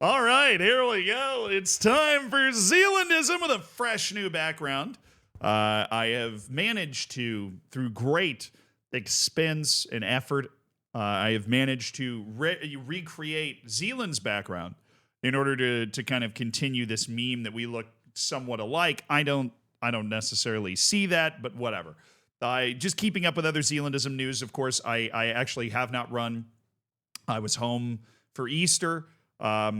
All right, here we go. It's time for Zealandism with a fresh new background. I have managed to, through great expense and effort, I have managed to recreate Zealand's background in order to kind of continue this meme that we look somewhat alike. I don't necessarily see that, but whatever. Just keeping up with other Zealandism news. Of course, I actually have not run. I was home for Easter.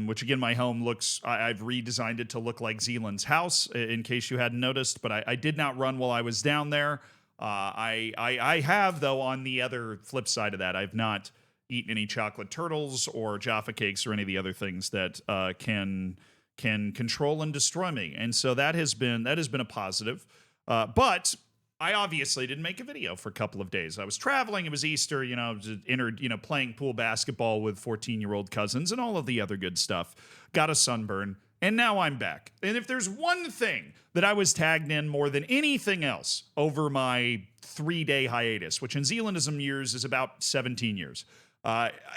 Which again, my home looks, I've redesigned it to look like Zealand's house, in case you hadn't noticed, but I did not run while I was down there. I have, though, on the other flip side of that, I've not eaten any chocolate turtles or Jaffa cakes or any of the other things that can control and destroy me. And so that has been a positive. But I obviously didn't make a video for a couple of days. I was traveling. It was Easter, playing pool basketball with 14-year-old cousins and all of the other good stuff. Got a sunburn, and now I'm back. And if there's one thing that I was tagged in more than anything else over my 3-day hiatus, which in Zealandism years is about 17 years,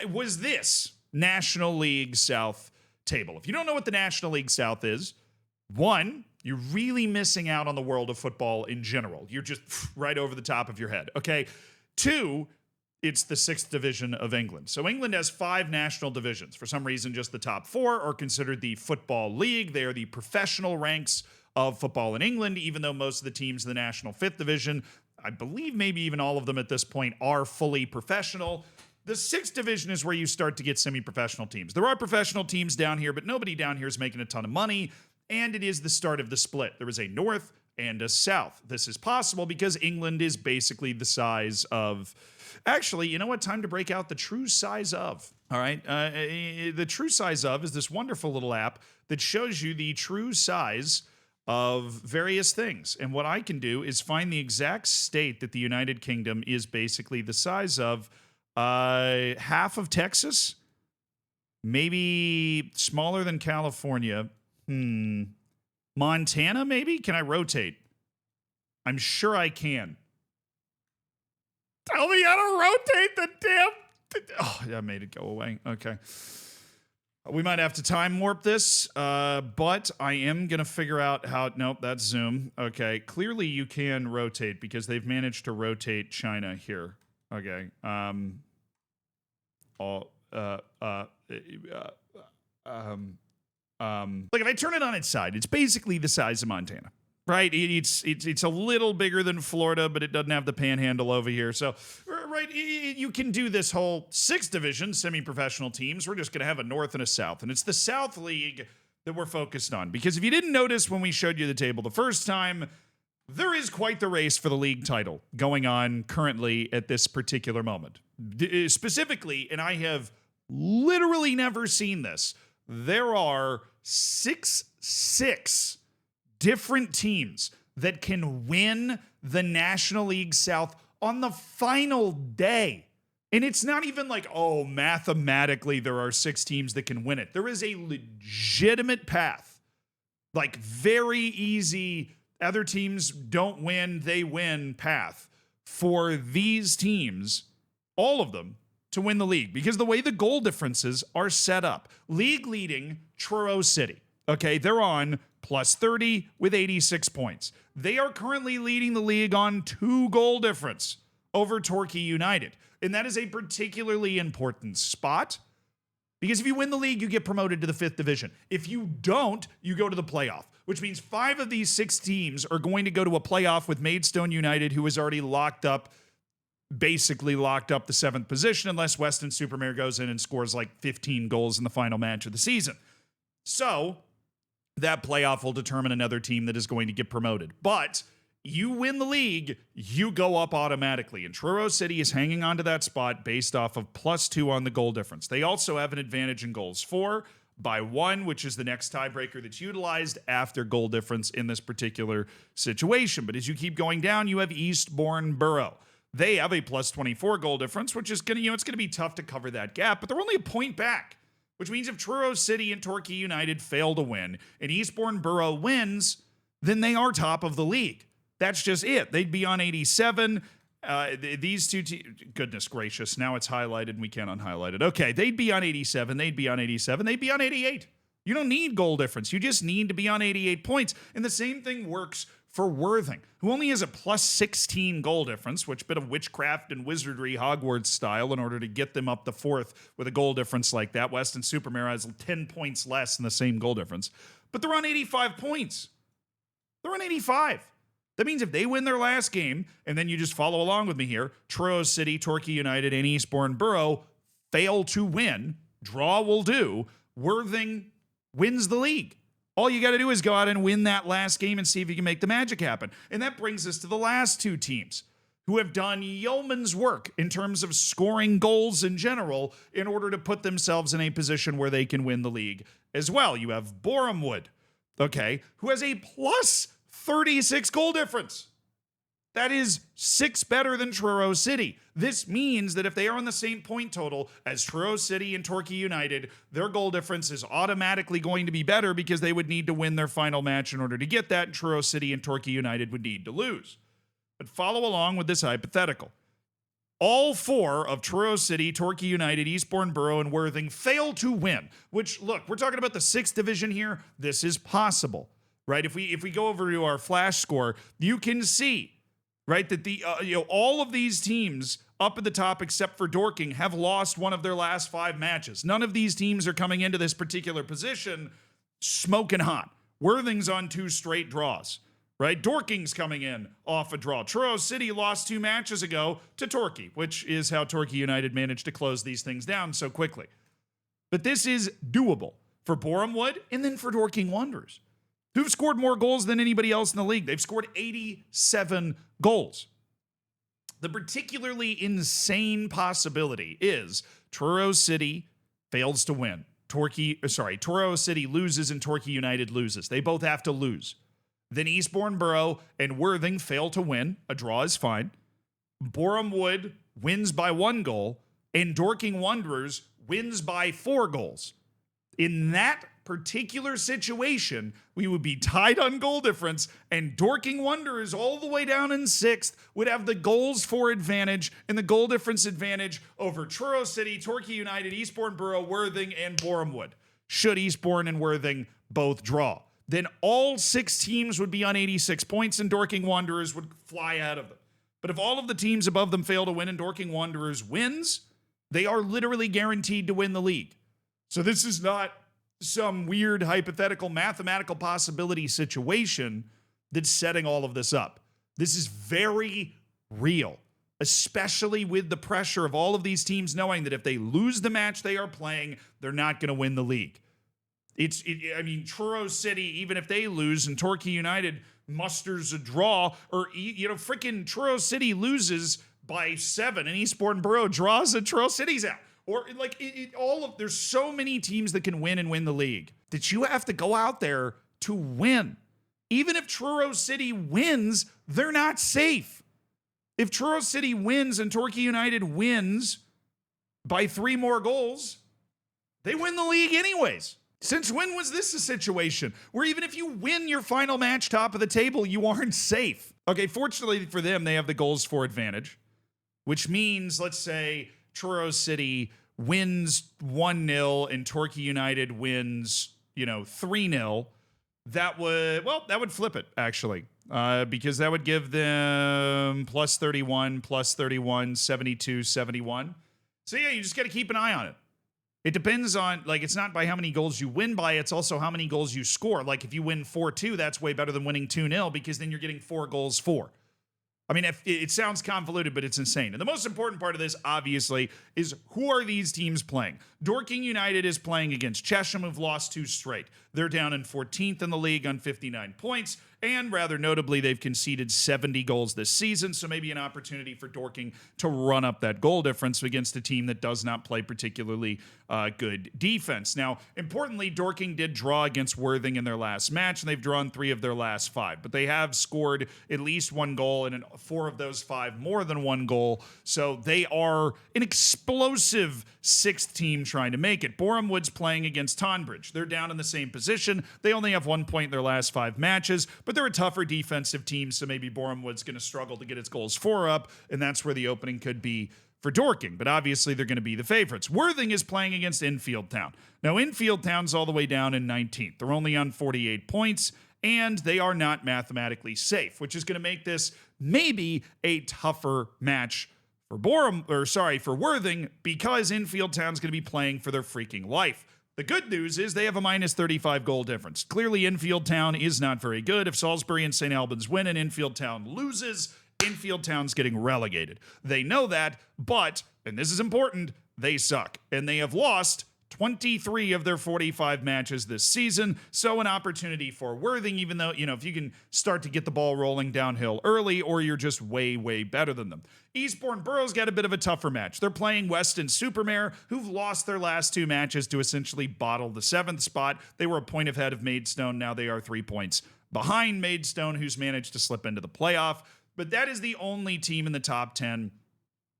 was this National League South table. If you don't know what the National League South is, one, you're really missing out on the world of football in general. You're just right over the top of your head, okay? 2, it's the 6th division of England. So England has 5 national divisions. For some reason, just the top 4 are considered the Football League. They are the professional ranks of football in England, even though most of the teams in the national 5th division, I believe maybe even all of them at this point, are fully professional. The 6th division is where you start to get semi-professional teams. There are professional teams down here, but nobody down here is making a ton of money. And it is the start of the split. There is a North and a South. This is possible because England is basically the size of... Actually, you know what? Time to break out the true size of. All right? The true size of is this wonderful little app that shows you the true size of various things. And what I can do is find the exact state that the United Kingdom is basically the size of. Half of Texas? Maybe smaller than California. Montana, maybe? Can I rotate? I'm sure I can. Tell me how to rotate the damn... Oh, I made it go away. Okay. We might have to time warp this, but I am going to figure out how... Nope, that's Zoom. Okay. Clearly you can rotate because they've managed to rotate China here. Okay. Like if I turn it on its side, it's basically the size of Montana, right? It's a little bigger than Florida, but it doesn't have the panhandle over here. So, right, you can do this whole 6th division, semi-professional teams. We're just going to have a North and a South, and it's the South League that we're focused on. Because if you didn't notice when we showed you the table the first time, there is quite the race for the league title going on currently at this particular moment. Specifically, and I have literally never seen this, there are six different teams that can win the National League South on the final day. And it's not even like, oh, mathematically there are 6 teams that can win it. There is a legitimate path, like very easy, other teams don't win, they win path for these teams, all of them, to win the league, because the way the goal differences are set up, league leading Truro City, okay, they're on plus 30 with 86 points. They are currently leading the league on 2 goal difference over Torquay United, and that is a particularly important spot because if you win the league, you get promoted to the 5th division. If you don't, you go to the playoff, which means 5 of these 6 teams are going to go to a playoff with Maidstone United, who is already basically locked up the 7th position unless Weston-super-Mare goes in and scores like 15 goals in the final match of the season. So that playoff will determine another team that is going to get promoted. But you win the league, you go up automatically. And Truro City is hanging on to that spot based off of +2 on the goal difference. They also have an advantage in goals for by 1, which is the next tiebreaker that's utilized after goal difference in this particular situation. But as you keep going down, you have Eastbourne Borough. They have a +24 goal difference, which is going to, it's going to be tough to cover that gap, but they're only a point back, which means if Truro City and Torquay United fail to win and Eastbourne Borough wins, then they are top of the league. That's just it. They'd be on 87. These two teams, goodness gracious, now it's highlighted and we can't unhighlight it. Okay, they'd be on 87. They'd be on 87. They'd be on 88. You don't need goal difference. You just need to be on 88 points. And the same thing works for Worthing, who only has a plus 16 goal difference, which bit of witchcraft and wizardry Hogwarts style in order to get them up the fourth with a goal difference like that. Weston Supermare has 10 points less than the same goal difference. But they're on 85 points. They're on 85. That means if they win their last game, and then you just follow along with me here, Truro City, Torquay United, and Eastbourne Borough fail to win, draw will do, Worthing wins the league. All you got to do is go out and win that last game and see if you can make the magic happen. And that brings us to the last two teams who have done yeoman's work in terms of scoring goals in general in order to put themselves in a position where they can win the league as well. You have Borehamwood, okay, who has a plus 36 goal difference. That is 6 better than Truro City. This means that if they are on the same point total as Truro City and Torquay United, their goal difference is automatically going to be better because they would need to win their final match in order to get that, and Truro City and Torquay United would need to lose. But follow along with this hypothetical. All 4 of Truro City, Torquay United, Eastbourne Borough, and Worthing fail to win, which, look, we're talking about the 6th division here. This is possible, right? If we go over to our flash score, you can see, right, that all of these teams up at the top, except for Dorking, have lost one of their last 5 matches. None of these teams are coming into this particular position smoking hot. Worthing's on 2 straight draws, right? Dorking's coming in off a draw. Truro City lost 2 matches ago to Torquay, which is how Torquay United managed to close these things down so quickly. But this is doable for Borehamwood and then for Dorking Wanderers, who've scored more goals than anybody else in the league. They've scored 87 goals. The particularly insane possibility is Truro City fails to win. Truro City loses and Torquay United loses. They both have to lose. Then Eastbourne Borough and Worthing fail to win. A draw is fine. Borehamwood wins by 1 goal, and Dorking Wanderers wins by 4 goals. In that particular situation, we would be tied on goal difference, and Dorking Wanderers all the way down in 6th would have the goals for advantage and the goal difference advantage over Truro City, Torquay United, Eastbourne Borough, Worthing, and Borehamwood, should Eastbourne and Worthing both draw. Then all 6 teams would be on 86 points, and Dorking Wanderers would fly out of them. But if all of the teams above them fail to win and Dorking Wanderers wins, they are literally guaranteed to win the league. So this is not some weird hypothetical mathematical possibility situation that's setting all of this up. This is very real, especially with the pressure of all of these teams knowing that if they lose the match they are playing, they're not going to win the league. Truro City, even if they lose and Torquay United musters a draw, or, freaking Truro City loses by 7 and Eastbourne Borough draws and Truro City's out. Or there's so many teams that can win and win the league that you have to go out there to win. Even if Truro City wins, they're not safe. If Truro City wins and Torquay United wins by 3 more goals, they win the league anyways. Since when was this a situation where even if you win your final match top of the table, you aren't safe? Okay, fortunately for them, they have the goals for advantage, which means, let's say, Truro City wins 1-0 and Torquay United wins, 3-0. That would flip it, actually, because that would give them plus 31, 72, 71. So, yeah, you just got to keep an eye on it. It depends on, it's not by how many goals you win by, it's also how many goals you score. Like, if you win 4-2, that's way better than winning 2-0 because then you're getting 4 goals for. It sounds convoluted, but it's insane. And the most important part of this, obviously, is who are these teams playing? Dorking United is playing against Chesham, who've lost 2 straight. They're down in 14th in the league on 59 points. And rather notably, they've conceded 70 goals this season, so maybe an opportunity for Dorking to run up that goal difference against a team that does not play particularly good defense. Now, importantly, Dorking did draw against Worthing in their last match, and they've drawn 3 of their last 5. But they have scored at least 1 goal, and in 4 of those 5 more than 1 goal. So they are an explosive 6th team trying to make it. Borehamwood's playing against Tonbridge. They're down in the same position. They only have 1 point in their last 5 matches, but they're a tougher defensive team, so maybe Borehamwood's going to struggle to get its goals for up, and that's where the opening could be for Dorking, but obviously they're going to be the favorites. Worthing is playing against Enfield Town. Now, Enfield Town's all the way down in 19th. They're only on 48 points, and they are not mathematically safe, which is going to make this maybe a tougher match for Worthing, because Enfield Town's going to be playing for their freaking life. The good news is they have a minus 35 goal difference. Clearly, Enfield Town is not very good. If Salisbury and St. Albans win and Enfield Town loses, Enfield Town's getting relegated. They know that, but, and this is important, they suck. And they have lost 23 of their 45 matches this season, so an opportunity for Worthing, even though, if you can start to get the ball rolling downhill early, or you're just way, way better than them. Eastbourne Borough's got a bit of a tougher match. They're playing Weston Supermare, who've lost their last 2 matches to essentially bottle the 7th spot. They were a point ahead of Maidstone. Now they are 3 points behind Maidstone, who's managed to slip into the playoff. But that is the only team in the top 10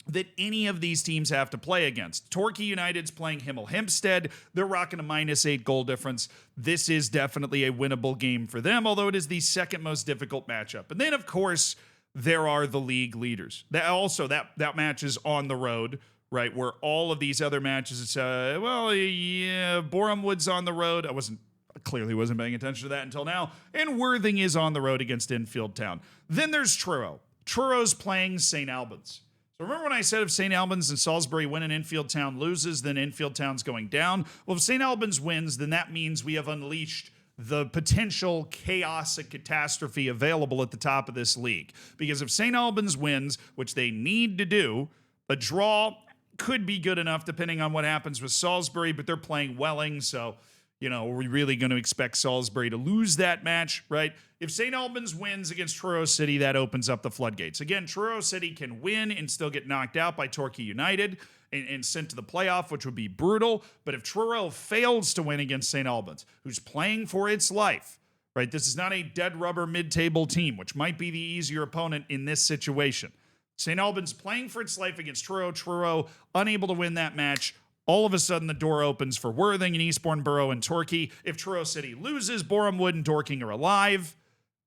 that any of these teams have to play against. Torquay United's playing Hemel Hempstead. They're rocking a minus 8 goal difference. This is definitely a winnable game for them, although it is the second most difficult matchup. And then, of course, there are the league leaders. That match is on the road, right? Where all of these other matches, it's Boreham Wood's on the road. I clearly wasn't paying attention to that until now. And Worthing is on the road against Enfield Town. Then there's Truro. Truro's playing St. Albans. So remember when I said if St. Albans and Salisbury win and Enfield Town loses, then Enfield Town's going down? Well, if St. Albans wins, then that means we have unleashed the potential chaos and catastrophe available at the top of this league. Because if St. Albans wins, which they need to do, a draw could be good enough depending on what happens with Salisbury, but they're playing Welling, so, are we really going to expect Salisbury to lose that match, right? If St. Albans wins against Truro City, that opens up the floodgates. Again, Truro City can win and still get knocked out by Torquay United and sent to the playoff, which would be brutal. But if Truro fails to win against St. Albans, who's playing for its life, right? This is not a dead rubber mid-table team, which might be the easier opponent in this situation. St. Albans playing for its life against Truro unable to win that match. All of a sudden, the door opens for Worthing and Eastbourne Borough and Torquay. If Truro City loses, Boreham Wood and Dorking are alive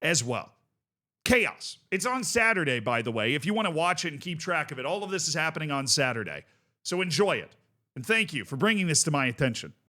as well. Chaos. It's on Saturday, by the way. If you want to watch it and keep track of it, all of this is happening on Saturday. So enjoy it. And thank you for bringing this to my attention.